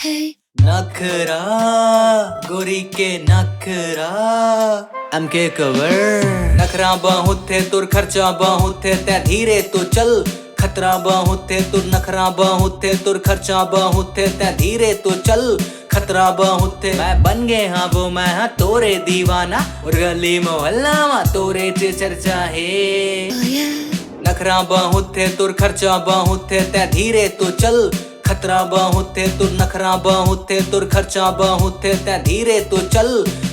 नखरा गोरी के नखरा एमके कवर नखरा बहुत थे तुर खर्चा बहुत थे तै धीरे तो चल खतरा बहुत थे तुर नखरा बहुत थे तुर खर्चा बहुत थे तै धीरे तो चल खतरा बहुत थे मैं बन गए हाँ वो मैं हाँ तोरे दीवाना और गली मोहल्ला मा तोरे च चर्चा है नखरा बहुत थे तुर खर्चा बहुत थे तै धीरे तो चल खतरा बहुत थे तुर नखरा बहुत थे तुर खर्चा बहुत थे तै धीरे तो चल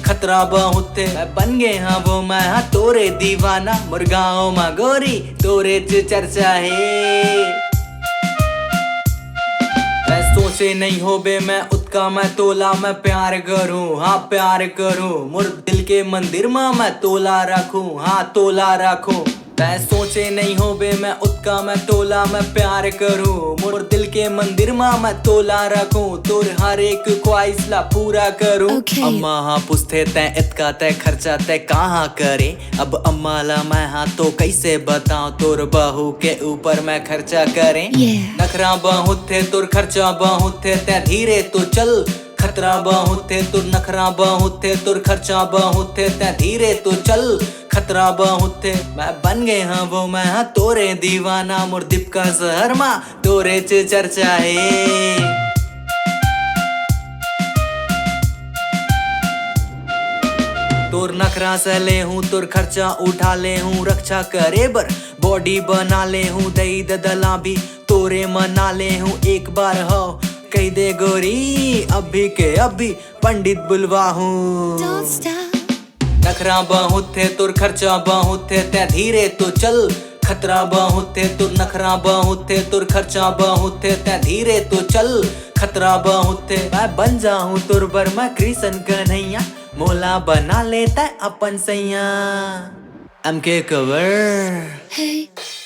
खतरा बहुत थे मैं बन गए हाँ वो मैं हाँ तोरे दीवाना मुर्गाओं मा गोरी तोरे च चर्चा है मैं सोचे नहीं हो बे मैं उत्का मैं तोला मैं प्यार करूं हाँ प्यार करूं मुर दिल के मंदिर में मैं तोला रखूं हाँ तोला रखूं मैं सोचे नहीं हो बे मैं उत्का मैं तोला मैं प्यार करूं मुर दिल के मंदिर में मैं तोला रखूं तोर हर एक ख्वाहिश ला पूरा करूं अम्मा हाँ पूछते तय इतका तय खर्चा तय कहाँ करे अब अम्मा ला मैं हाँ तो कैसे बताऊं तोर बहू के ऊपर मैं खर्चा करें नखरा बहुत थे तुर खर्चा बहुत थे तय धीरे तो चल खतरा बहुत थे तुर नखरा बहुत थे तुर खर्चा बहुत थे तै धीरे तो चल खतरा बहुत थे मैं बन गए हाँ वो मैं हाँ तोरे दीवाना मुर्दिप का शहर मा तोरे च चर्चा है तोर नखरा से ले हूँ तुर खर्चा उठा ले हूँ रक्षा करे बर बॉडी बना ले हूँ दई ददला भी तोरे मना ले हूँ एक बार हो कह दे गोरी अभी के अभी पंडित बुलवा हूँ नखरा बहुत थे तुर खर्चा बहुत थे तै धीरे तो चल खतरा बहुत थे तुर नखरा बहुत थे तुर खर्चा बहुत थे तै धीरे तो चल खतरा बहुत थे मैं बन जाऊं तुर बर मैं कृष्ण कन्हैया मोला बना लेता अपन सैया एमके कवर